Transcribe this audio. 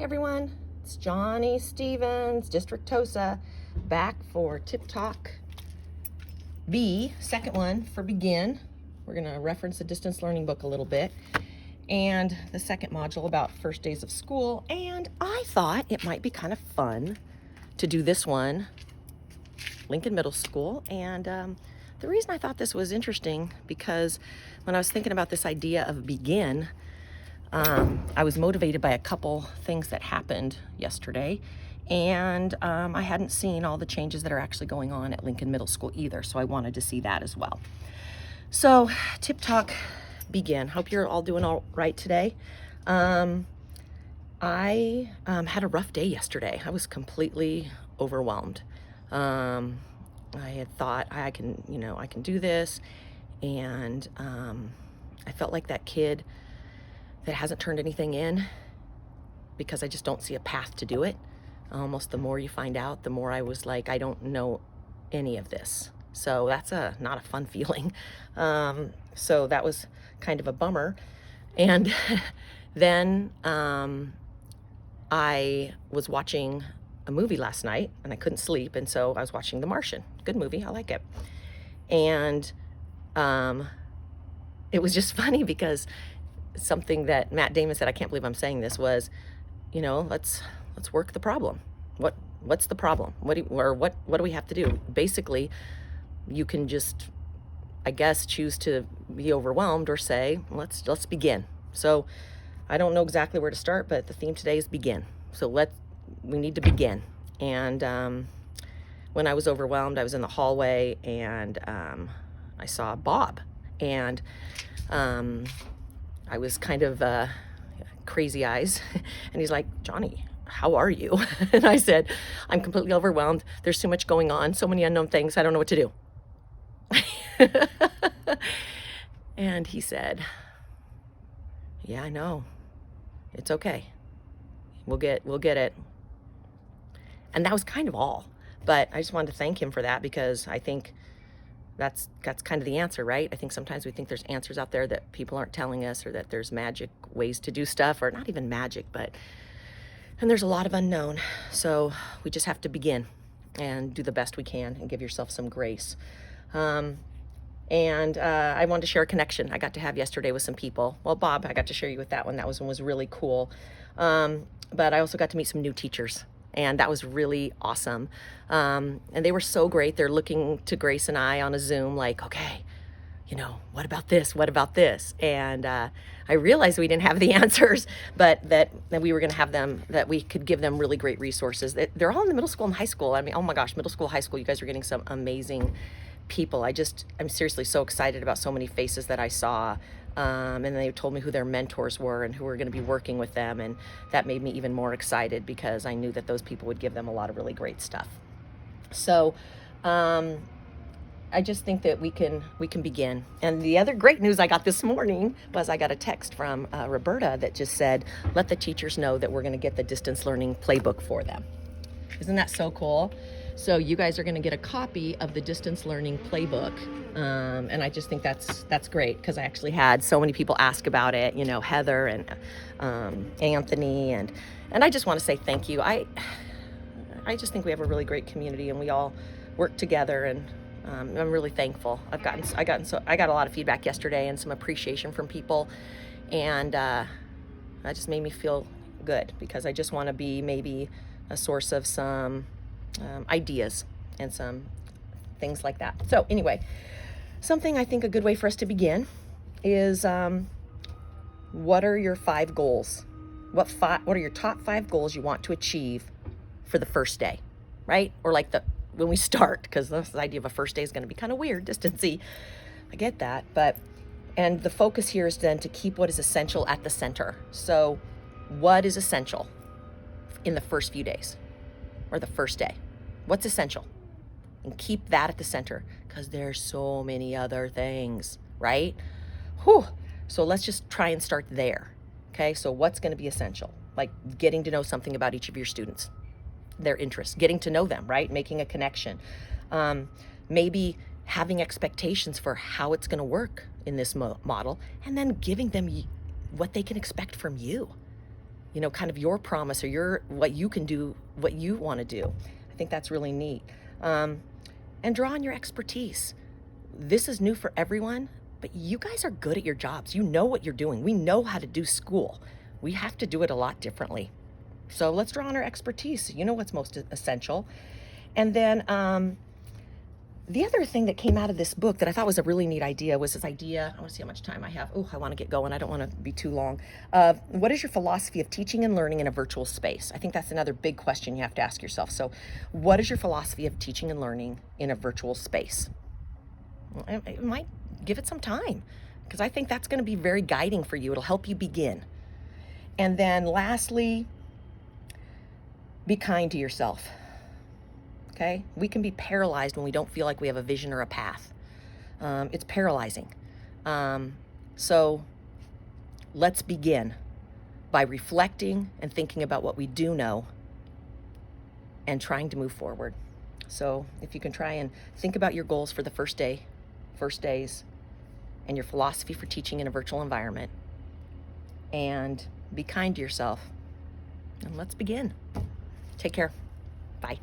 Hey everyone, it's Johnny Stevens, District TOSA, back for Tip Talk B, second one for Begin. We're going to reference the distance learning book a little bit and the second module about first days of school. And I thought it might be kind of fun to do this one, Lincoln Middle School. And the reason I thought this was interesting because when I was thinking about this idea of Begin, I was motivated by a couple things that happened yesterday, and I hadn't seen all the changes that are actually going on at Lincoln Middle School either, so I wanted to see that as well. So, Tip Talk Begin. Hope you're all doing all right today. I had a rough day yesterday. I was completely overwhelmed. I had thought I can do this, and I felt like that kid that hasn't turned anything in because I just don't see a path to do it. Almost the more you find out, the more I was like, I don't know any of this. So that's not a fun feeling. So that was kind of a bummer. And then I was watching a movie last night and I couldn't sleep. And so I was watching The Martian. Good movie, I like it. And it was just funny because something that Matt Damon said, I can't believe I'm saying this, was, let's work the problem. What's the problem? What do we have to do? Basically, you can just, I guess, choose to be overwhelmed or say, let's begin. So I don't know exactly where to start, but the theme today is begin. So we need to begin. And when I was overwhelmed, I was in the hallway and I saw Bob, and I was kind of crazy eyes, and he's like, Johnny, how are you? And I said, I'm completely overwhelmed. There's too much going on, so many unknown things. I don't know what to do. And he said, yeah, I know. It's okay. We'll get it. And that was kind of all. But I just wanted to thank him for that, because I think that's kind of the answer, right? I think sometimes we think there's answers out there that people aren't telling us, or that there's magic ways to do stuff, or not even magic, and there's a lot of unknown. So we just have to begin and do the best we can and give yourself some grace. And I wanted to share a connection I got to have yesterday with some people. Well, Bob, I got to share you with that one. That one was really cool. But I also got to meet some new teachers, and that was really awesome. And they were so great. They're looking to Grace and I on a Zoom like, okay, what about this? What about this? And I realized we didn't have the answers, but that we were going to have them, that we could give them really great resources. They're all in the middle school and high school. I mean, oh my gosh, middle school, high school, you guys are getting some amazing people. I'm seriously so excited about so many faces that I saw. And they told me who their mentors were and who were going to be working with them. And that made me even more excited, because I knew that those people would give them a lot of really great stuff. So, I just think that we can begin. And the other great news I got this morning was I got a text from Roberta that just said, let the teachers know that we're going to get the distance learning playbook for them. Isn't that so cool? So you guys are going to get a copy of the distance learning playbook. And I just think that's great, because I actually had so many people ask about it, Heather and Anthony, and I just want to say thank you. I just think we have a really great community, and we all work together, and I'm really thankful. I got a lot of feedback yesterday and some appreciation from people, and that just made me feel good, because I just want to be maybe a source of some ideas and some things like that. So anyway, something I think a good way for us to begin is what are your 5 goals? What are your top 5 goals you want to achieve for the first day, right? Or like when we start, because this idea of a first day is going to be kind of weird, distancy. I get that, and the focus here is then to keep what is essential at the center. So what is essential in the first few days or the first day? What's essential? And keep that at the center, because there's so many other things, right? Whew. So let's just try and start there. Okay, so what's going to be essential? Like getting to know something about each of your students, their interests, getting to know them, right? Making a connection. Maybe having expectations for how it's going to work in this model, and then giving them what they can expect from you. kind of your promise or what you can do, what you want to do. I think that's really neat. And draw on your expertise. This is new for everyone, but you guys are good at your jobs. You know what you're doing. We know how to do school. We have to do it a lot differently. So let's draw on our expertise. You know what's most essential. And then the other thing that came out of this book that I thought was a really neat idea was this idea. I want to see how much time I have. Oh, I want to get going. I don't want to be too long. What is your philosophy of teaching and learning in a virtual space? I think that's another big question you have to ask yourself. So what is your philosophy of teaching and learning in a virtual space? I might give it some time, because I think that's going to be very guiding for you. It'll help you begin. And then lastly, be kind to yourself. Okay? We can be paralyzed when we don't feel like we have a vision or a path. It's paralyzing. So let's begin by reflecting and thinking about what we do know and trying to move forward. So if you can try and think about your goals for the first days, and your philosophy for teaching in a virtual environment, and be kind to yourself, and let's begin. Take care. Bye.